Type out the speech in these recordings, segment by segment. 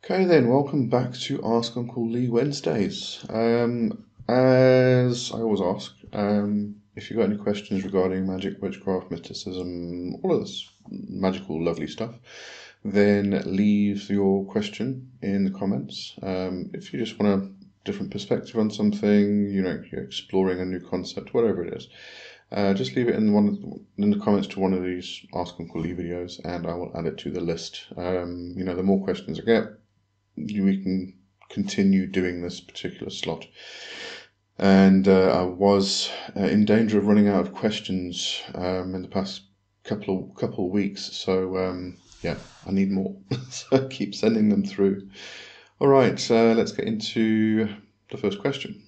Okay then, welcome back to Ask Uncle Lee Wednesdays. As I always ask, if you've got any questions regarding magic, witchcraft, mysticism, all of this magical, lovely stuff, then leave your question in the comments. If you just want a different perspective on something, you're exploring a new concept, whatever it is, just leave it in the comments to one of these Ask Uncle Lee videos, and I will add it to the list. The more questions I get, we can continue doing this particular slot. And I was in danger of running out of questions in the past couple of weeks, so yeah, I need more. So keep sending them through. All right, let's get into the first question.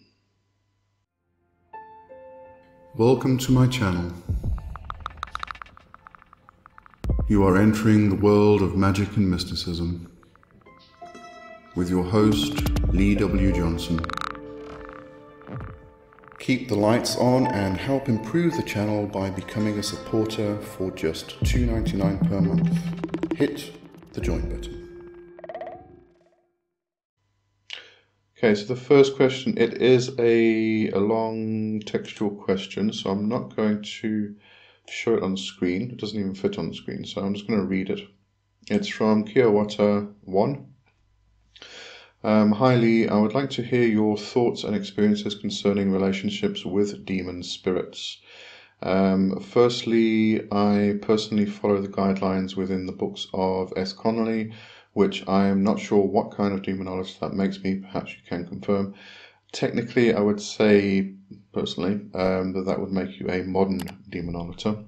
Welcome to my channel. You are entering the world of magic and mysticism with your host, Lee W. Johnson. Keep the lights on and help improve the channel by becoming a supporter for just $2.99 per month. Hit the join button. Okay, so the first question, it is a long textual question, so I'm not going to show it on the screen. It doesn't even fit on the screen, so I'm just going to read it. It's from Kiowata1. Hi Lee, I would like to hear your thoughts and experiences concerning relationships with demon spirits. Firstly, I personally follow the guidelines within the books of S. Connolly, which I am not sure what kind of demonologist that makes me. Perhaps you can confirm. Technically, I would say, personally, that would make you a modern demonologist.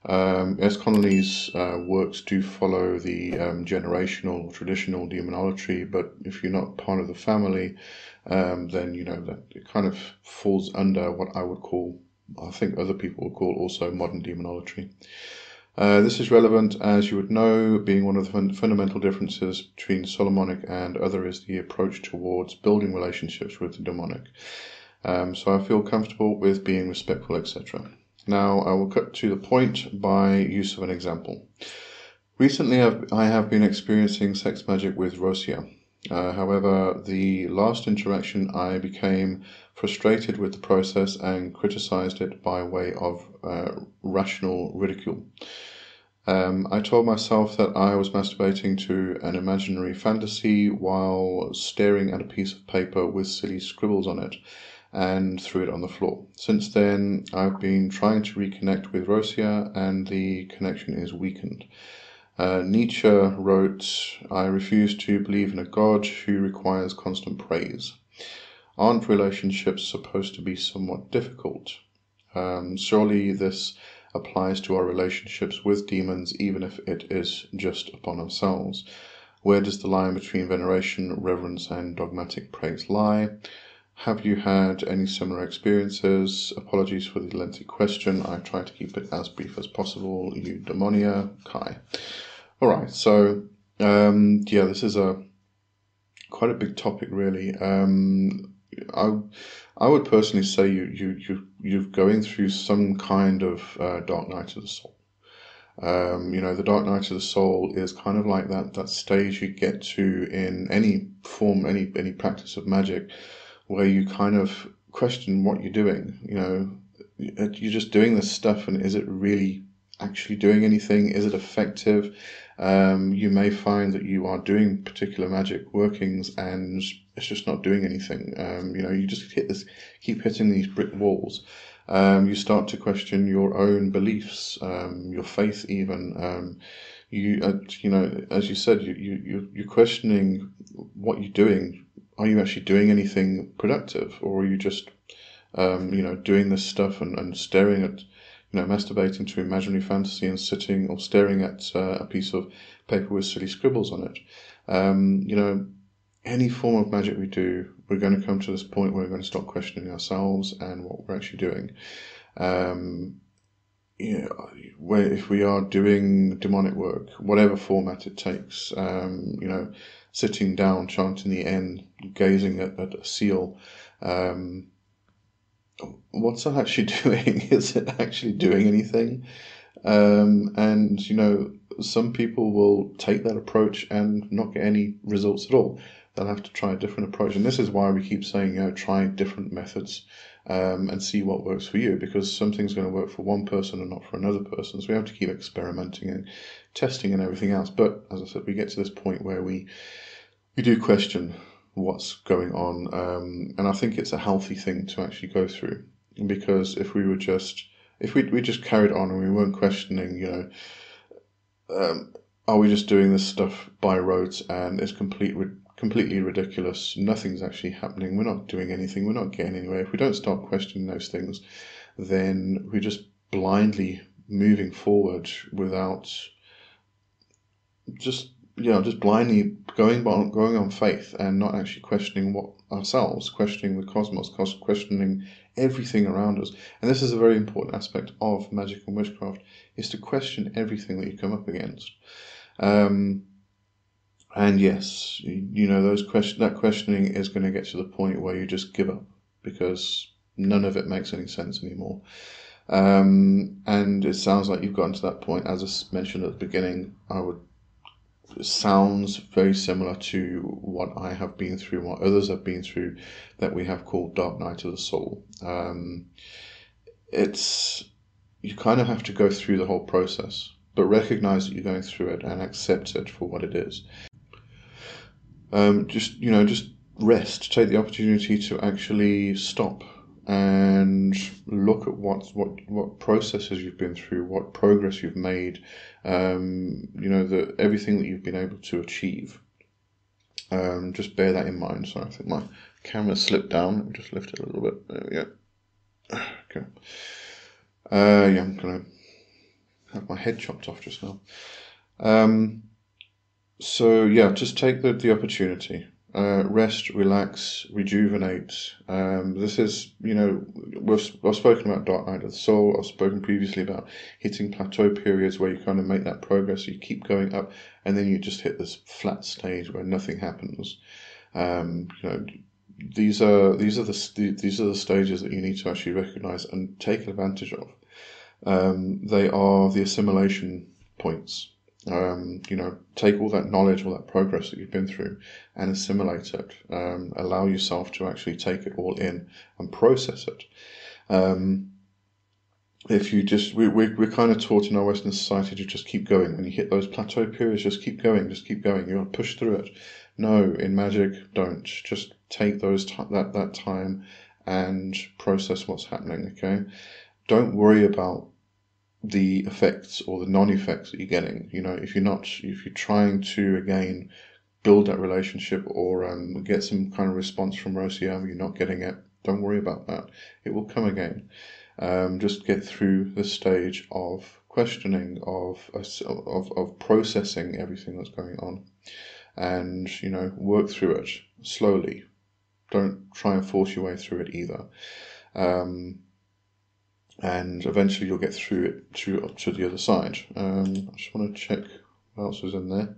S. Connolly's works do follow the generational, traditional demonology, but if you're not part of the family, then that it kind of falls under what I would call, I think other people would call also modern demonology. This is relevant, as you would know, being one of the fundamental differences between Solomonic and other is the approach towards building relationships with the demonic. So I feel comfortable with being respectful, etc. Now, I will cut to the point by use of an example. Recently, I have been experiencing sex magic with Rosia. However, the last interaction, I became frustrated with the process and criticized it by way of rational ridicule. I told myself that I was masturbating to an imaginary fantasy while staring at a piece of paper with silly scribbles on it, and threw it on the floor. Since then, I've been trying to reconnect with Rosia, and the connection is weakened. Nietzsche wrote, I refuse to believe in a God who requires constant praise. Aren't relationships supposed to be somewhat difficult? Surely this applies to our relationships with demons, even if it is just upon ourselves. Where does the line between veneration, reverence, and dogmatic praise lie? Have you had any similar experiences? Apologies for the lengthy question. I try to keep it as brief as possible. Eudaimonia, Kai. All right, so yeah, this is quite a big topic, really. I would personally say you're going through some kind of dark night of the soul. The dark night of the soul is kind of like that stage you get to in any form, any practice of magic, where you kind of question what you're doing. You're just doing this stuff, and is it really actually doing anything? Is it effective? You may find that you are doing particular magic workings and it's just not doing anything. You just keep hitting these brick walls. You start to question your own beliefs, your faith even. As you said, you're questioning what you're doing. Are you actually doing anything productive, or are you just, doing this stuff and staring at, masturbating to imaginary fantasy and sitting or staring at a piece of paper with silly scribbles on it? Any form of magic we do, we're going to come to this point where we're going to stop questioning ourselves and what we're actually doing. If we are doing demonic work, whatever format it takes, sitting down, chanting the end, gazing at a seal, what's that actually doing? Is it actually doing anything? And some people will take that approach and not get any results at all. They'll have to try a different approach. And this is why we keep saying, try different methods and see what works for you, because something's going to work for one person and not for another person. So we have to keep experimenting and testing and everything else. But as I said, we get to this point where we do question what's going on. And I think it's a healthy thing to actually go through, because if we just carried on and we weren't questioning, are we just doing this stuff by rote and it's completely ridiculous, nothing's actually happening, we're not doing anything, we're not getting anywhere. If we don't start questioning those things, then we're just blindly moving forward without just blindly going on faith and not actually questioning questioning the cosmos, questioning everything around us. And this is a very important aspect of magic and witchcraft, is to question everything that you come up against. And yes, that questioning is going to get to the point where you just give up, because none of it makes any sense anymore. And it sounds like you've gotten to that point. As I mentioned at the beginning, it sounds very similar to what I have been through, what others have been through, that we have called Dark Night of the Soul. You kind of have to go through the whole process, but recognize that you're going through it and accept it for what it is. Just rest. Take the opportunity to actually stop and look at what processes you've been through, what progress you've made, everything that you've been able to achieve. Just bear that in mind. So I think my camera slipped down. Let me just lift it a little bit. There we go. Okay. I'm gonna have my head chopped off just now. Just take the opportunity. Rest, relax, rejuvenate. This is, I've spoken about Dark Night of the Soul. I've spoken previously about hitting plateau periods where you kind of make that progress, you keep going up, and then you just hit this flat stage where nothing happens. These are the stages that you need to actually recognize and take advantage of. They are the assimilation points. Take all that knowledge, all that progress that you've been through, and assimilate it. Allow yourself to actually take it all in and process it. We're kind of taught in our Western society to just keep going. When you hit those plateau periods, just keep going. You got to push through it. No, in magic, don't. Just take that time and process what's happening. Okay, don't worry about the effects or the non-effects that you're getting. If you're trying to again build that relationship or get some kind of response from Rosia, you're not getting it, don't worry about that. It will come again. Just get through the stage of questioning, of processing everything that's going on, and work through it slowly. Don't try and force your way through it either. And eventually you'll get through it up to the other side. I just want to check what else is in there.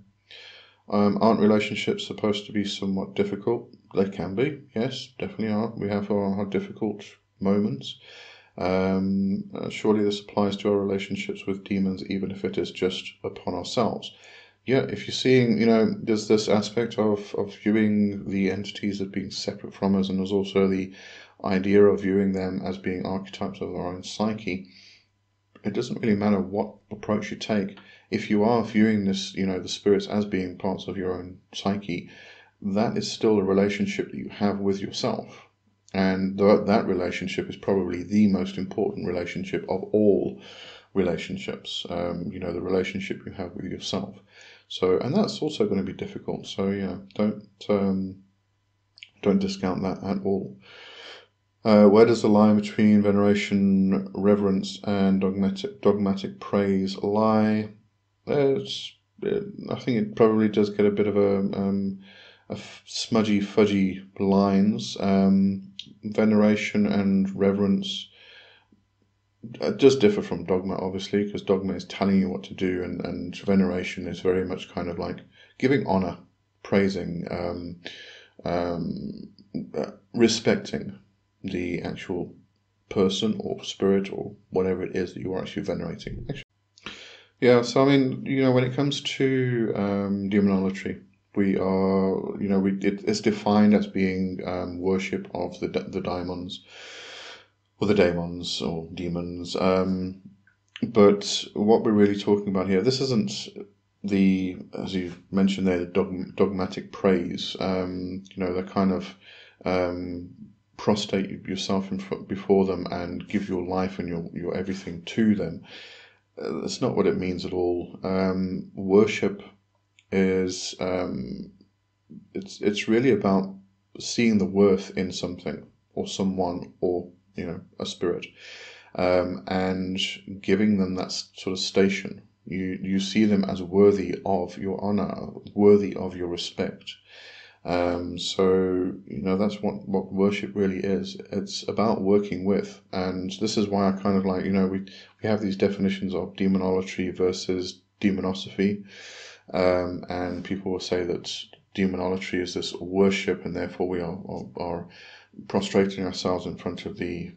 Aren't relationships supposed to be somewhat difficult? They can be, yes, definitely are. We have our difficult moments. Surely this applies to our relationships with demons, even if it is just upon ourselves. Yeah, if you're seeing, there's this aspect of viewing the entities as being separate from us, and there's also the idea of viewing them as being archetypes of our own psyche. It doesn't really matter what approach you take. If you are viewing this, the spirits as being parts of your own psyche, that is still a relationship that you have with yourself. And that relationship is probably the most important relationship of all relationships, the relationship you have with yourself. So, and that's also going to be difficult. So, don't discount that at all. Where does the line between veneration, reverence, and dogmatic praise lie? I think it probably does get a bit of a smudgy, fudgy lines. Veneration and reverence does differ from dogma, obviously, because dogma is telling you what to do, and veneration is very much kind of like giving honor, praising, respecting the actual person or spirit or whatever it is that you are actually venerating. Yeah, so I mean, when it comes to demonolatry, we are, it's defined as being worship of the daimons, or the daemons, or demons. But what we're really talking about here, this isn't as you've mentioned there, the dogmatic praise. The kind of um, prostrate yourself before them and give your life and your everything to them. That's not what it means at all. Worship is it's really about seeing the worth in something or someone, or a spirit, and giving them that sort of station. You see them as worthy of your honor, worthy of your respect. So that's what worship really is. It's about working with, and this is why I kind of like, we have these definitions of demonolatry versus demonosophy, and people will say that demonolatry is this worship, and therefore we are prostrating ourselves in front of the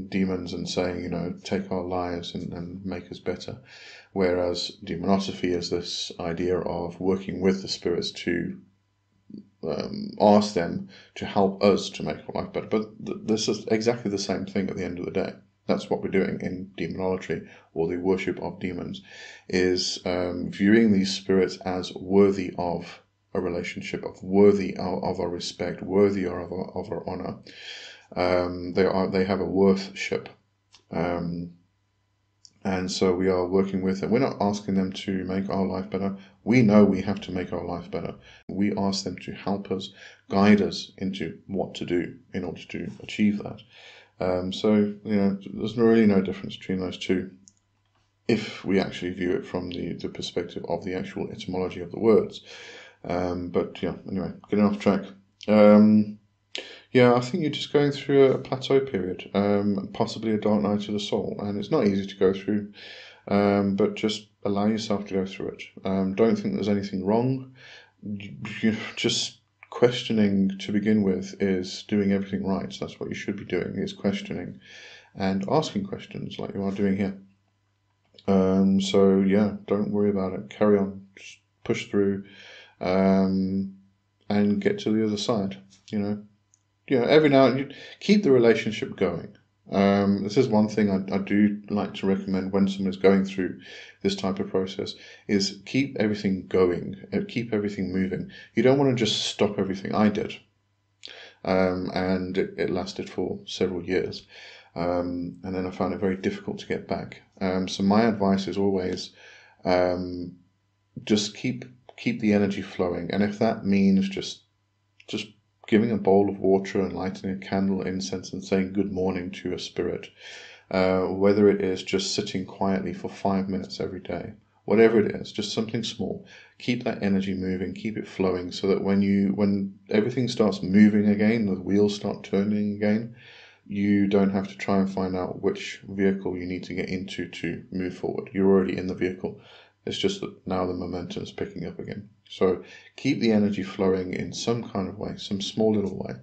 demons and saying, take our lives and make us better. Whereas demonosophy is this idea of working with the spirits to ask them to help us to make our life better. But this is exactly the same thing at the end of the day. That's what we're doing in demonolatry, or the worship of demons, is viewing these spirits as worthy of a relationship, of worthy of our respect, worthy of our honor. They have a worthship. And so we are working with them. We're not asking them to make our life better. We know we have to make our life better. We ask them to help us, guide us into what to do in order to achieve that. So there's really no difference between those two, if we actually view it from the perspective of the actual etymology of the words. But yeah, anyway, getting off track. Yeah, I think you're just going through a plateau period, possibly a dark night of the soul, and it's not easy to go through, but just allow yourself to go through it. Don't think there's anything wrong. Just questioning to begin with is doing everything right. That's what you should be doing, is questioning and asking questions like you are doing here. So yeah, don't worry about it. Carry on, just push through, and get to the other side. Every now and then, keep the relationship going. This is one thing I do like to recommend when someone is going through this type of process, is keep everything going, keep everything moving. You don't want to just stop everything. I did. And it lasted for several years. And then I found it very difficult to get back. So my advice is always just keep the energy flowing. And if that means just giving a bowl of water and lighting a candle, incense, and saying good morning to a spirit, whether it is just sitting quietly for 5 minutes every day, whatever it is, just something small. Keep that energy moving, keep it flowing, so that when everything starts moving again, the wheels start turning again, you don't have to try and find out which vehicle you need to get into to move forward. You're already in the vehicle. It's just that now the momentum is picking up again. So keep the energy flowing in some kind of way, some small little way,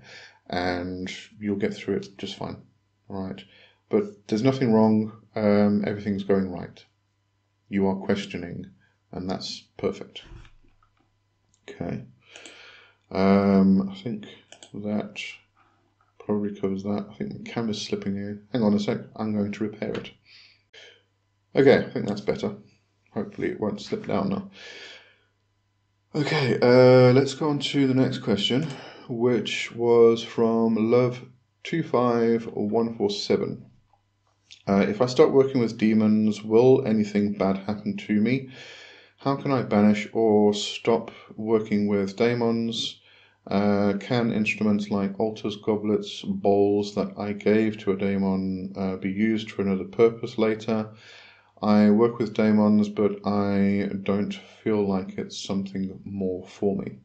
and you'll get through it just fine. All right. But there's nothing wrong. Everything's going right. You are questioning, and that's perfect. Okay. I think that probably covers that. I think the camera's slipping here. Hang on a sec. I'm going to repair it. Okay, I think that's better. Hopefully it won't slip down now. Okay, let's go on to the next question, which was from Love25147. If I start working with demons, will anything bad happen to me? How can I banish or stop working with daemons? Can instruments like altars, goblets, bowls that I gave to a daemon be used for another purpose later? I work with daemons, but I don't feel like it's something more for me.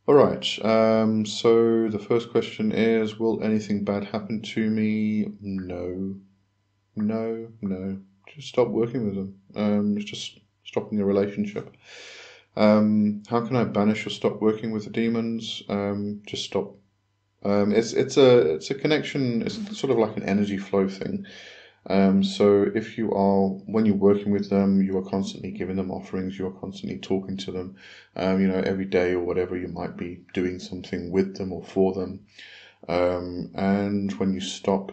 Alright, so the first question is, will anything bad happen to me? No. Just stop working with them. It's just stopping the relationship. How can I banish or stop working with the demons? Just stop. It's a connection. It's sort of like an energy flow thing. So if you are, when you're working with them, you are constantly giving them offerings, you're constantly talking to them, every day or whatever, you might be doing something with them or for them. And when you stop,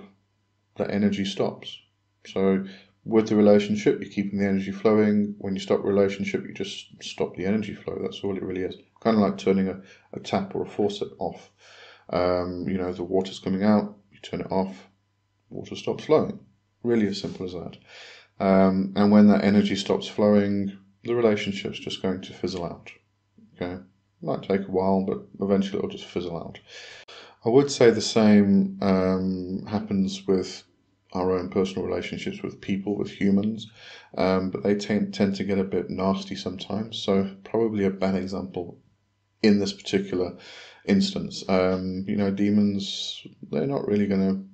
that energy stops. So with the relationship, you're keeping the energy flowing. When you stop the relationship, you just stop the energy flow. That's all it really is. Kind of like turning a tap or a faucet off. The water's coming out, you turn it off, water stops flowing. Really as simple as that. And when that energy stops flowing, the relationship's just going to fizzle out. Okay, might take a while, but eventually it'll just fizzle out. I would say the same happens with our own personal relationships with people, with humans, but they tend to get a bit nasty sometimes. So probably a bad example in this particular instance. Demons, they're not really going to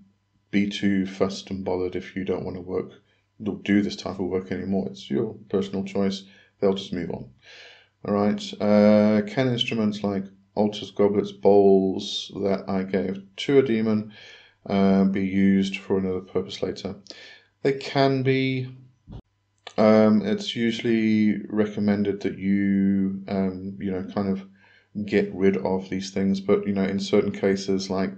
be too fussed and bothered if you don't want to work, do this type of work anymore. It's your personal choice. They'll just move on. All right. Can instruments like altars, goblets, bowls that I gave to a demon be used for another purpose later? They can be. It's usually recommended that you, kind of get rid of these things. But, in certain cases, like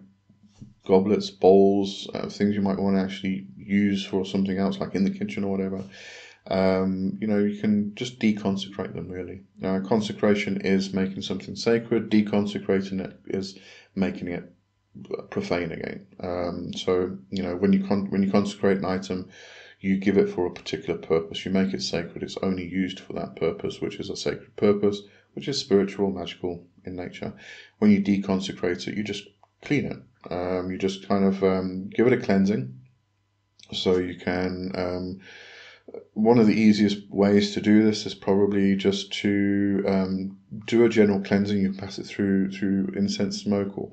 goblets, bowls, things you might want to actually use for something else, like in the kitchen or whatever, you can just deconsecrate them, really. Consecration is making something sacred. Deconsecrating it is making it profane again. So when you consecrate an item, you give it for a particular purpose. You make it sacred. It's only used for that purpose, which is a sacred purpose, which is spiritual, magical in nature. When you deconsecrate it, you just clean it. You just kind of give it a cleansing. So you can, one of the easiest ways to do this is probably just to do a general cleansing. You pass it through incense smoke, or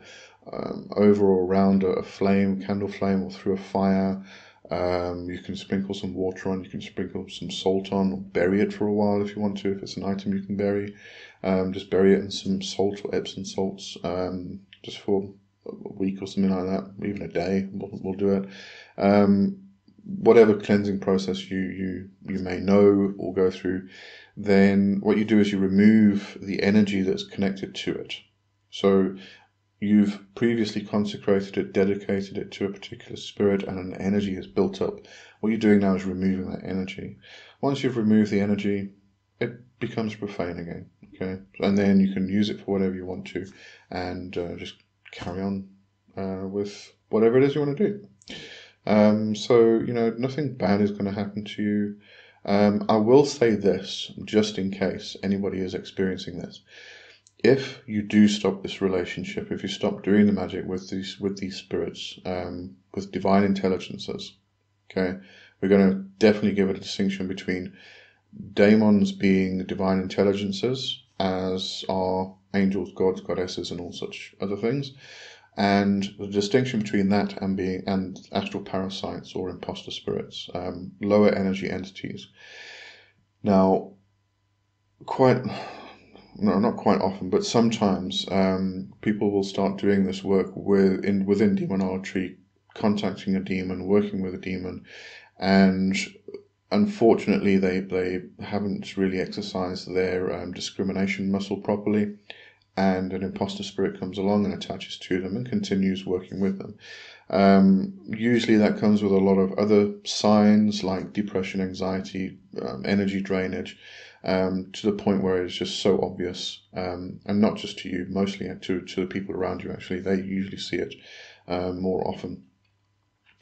over or around a flame, candle flame, or through a fire. You can sprinkle some water on, you can sprinkle some salt on, or bury it for a while if you want to. If it's an item you can bury, just bury it in some salt or Epsom salts, just for a week or something like that, even a day, we'll do it. Whatever cleansing process you may know or go through, then what you do is you remove the energy that's connected to it. So you've previously consecrated it, dedicated it to a particular spirit, and an energy is built up. What you're doing now is removing that energy. Once you've removed the energy, it becomes profane again. Okay, and then you can use it for whatever you want to, and just carry on with whatever it is you want to do. So nothing bad is going to happen to you. I will say this, just in case anybody is experiencing this. If you do stop this relationship, if you stop doing the magic with these spirits, with divine intelligences, okay, we're going to definitely give it a distinction between Daemons being divine intelligences, as are angels, gods, goddesses, and all such other things, and the distinction between that and astral parasites or imposter spirits, lower energy entities. Now, not quite often, but sometimes people will start doing this work within demonology, contacting a demon, working with a demon, and unfortunately they haven't really exercised their discrimination muscle properly, and an imposter spirit comes along and attaches to them and continues working with them. Usually that comes with a lot of other signs like depression, anxiety, energy drainage, to the point where it's just so obvious, and not just to you, mostly to the people around you. Actually, they usually see it more often.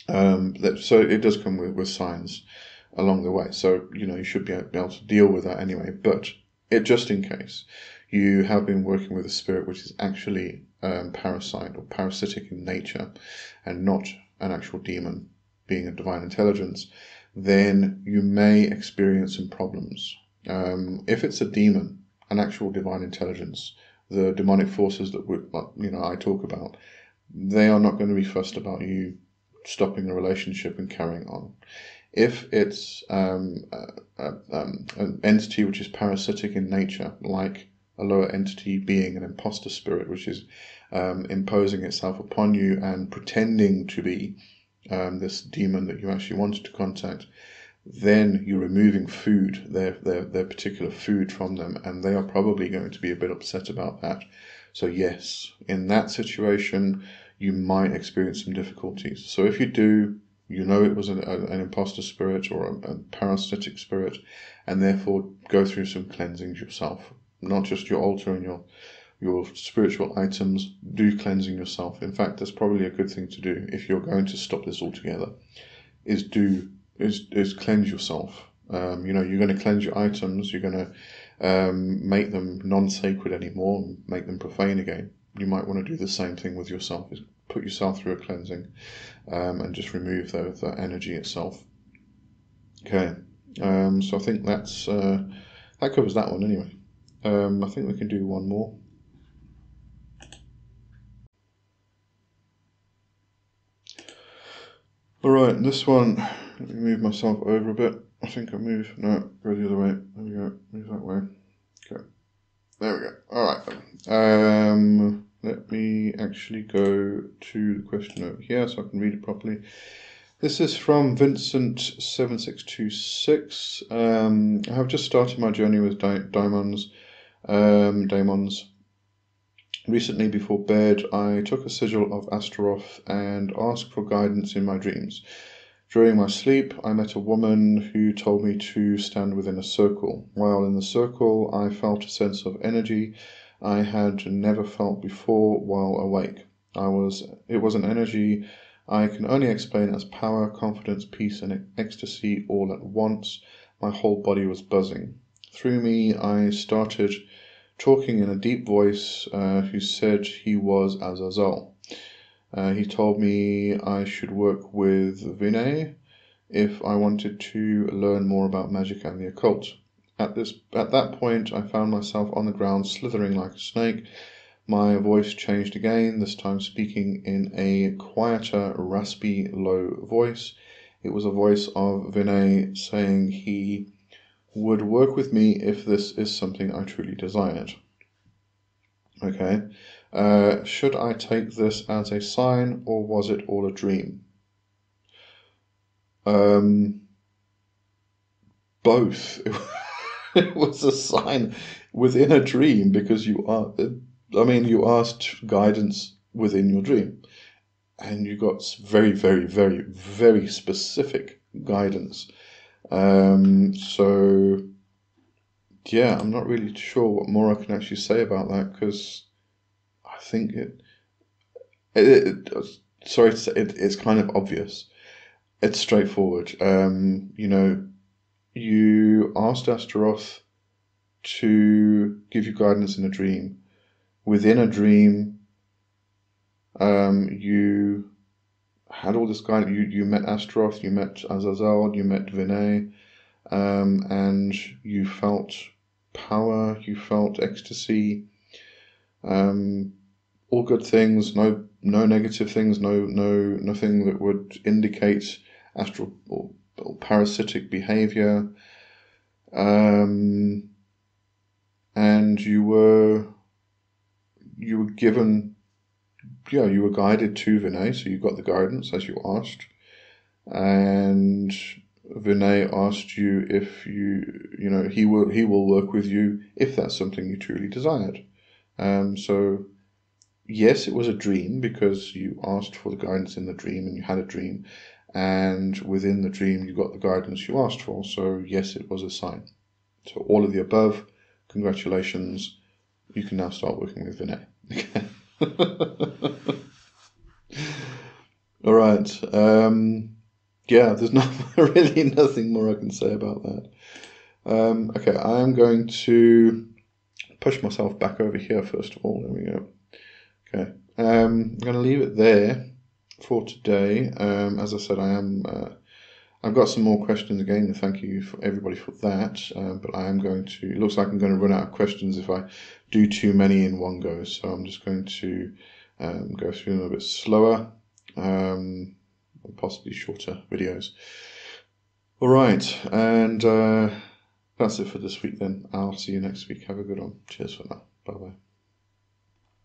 So it does come with signs along the way. So you should be able to deal with that anyway. But just in case you have been working with a spirit which is actually parasite or parasitic in nature, and not an actual demon being a divine intelligence, then you may experience some problems. If it's a demon, an actual divine intelligence, the demonic forces that I talk about, they are not going to be fussed about you stopping the relationship and carrying on. If it's an entity which is parasitic in nature, like a lower entity being an imposter spirit, which is imposing itself upon you and pretending to be this demon that you actually wanted to contact, then you're removing food, their particular food from them, and they are probably going to be a bit upset about that. So yes, in that situation, you might experience some difficulties. So if you do, you know it was an imposter spirit or a parasitic spirit, and therefore go through some cleansings yourself. Not just your altar and your spiritual items, do cleansing yourself. In fact, that's probably a good thing to do if you're going to stop this altogether, is cleanse yourself. You're going to cleanse your items, you're going to make them non-sacred anymore, make them profane again. You might want to do the same thing with yourself, is put yourself through a cleansing and just remove that energy itself. Okay, so I think that covers that one anyway. I think we can do one more. Alright, this one, let me move myself over a bit. I think I move, no, go the other way. There we go, move that way. Okay, there we go. Alright then. Let me actually go to the question over here so I can read it properly. This is from Vincent7626. I have just started my journey with Daemons. Recently, before bed, I took a sigil of Astaroth and asked for guidance in my dreams. During my sleep, I met a woman who told me to stand within a circle. While in the circle, I felt a sense of energy I had never felt before while awake. It was an energy I can only explain as power, confidence, peace, and ecstasy all at once. My whole body was buzzing. Through me, I started talking in a deep voice, who said he was Azazel. He told me I should work with Vinay if I wanted to learn more about magic and the occult. At that point, I found myself on the ground slithering like a snake. My voice changed again, this time speaking in a quieter, raspy, low voice. It was a voice of Vinay saying he would work with me if this is something I truly desired. Okay, should I take this as a sign, or was it all a dream? Both. It was a sign within a dream, because you asked guidance within your dream, and you got very, very, very, very specific guidance. So yeah, I'm not really sure what more I can actually say about that, because I think sorry to say, it's kind of obvious. It's straightforward. You asked Astaroth to give you guidance in a dream. Within a dream, you had all this guidance. You met Astaroth, you met Azazel, you met Vinay, and you felt power, you felt ecstasy, all good things, no negative things, nothing that would indicate astral or parasitic behavior, and you were given, you were guided to Vinay, so you got the guidance as you asked, and Vinay asked you if he will work with you if that's something you truly desired. So yes, it was a dream, because you asked for the guidance in the dream and you had a dream, and within the dream you got the guidance you asked for. So yes, it was a sign. So all of the above, congratulations, you can now start working with Vinay. All right. Yeah, there's really nothing more I can say about that. Okay, I'm going to push myself back over here first of all. There we go. Okay, I'm going to leave it there for today. As I said, I've got some more questions again, and thank you for everybody for that. But it looks like I'm going to run out of questions if I do too many in one go. So I'm just going to go through them a bit slower, and possibly shorter videos. All right, and that's it for this week then. I'll see you next week. Have a good one. Cheers for now. Bye-bye.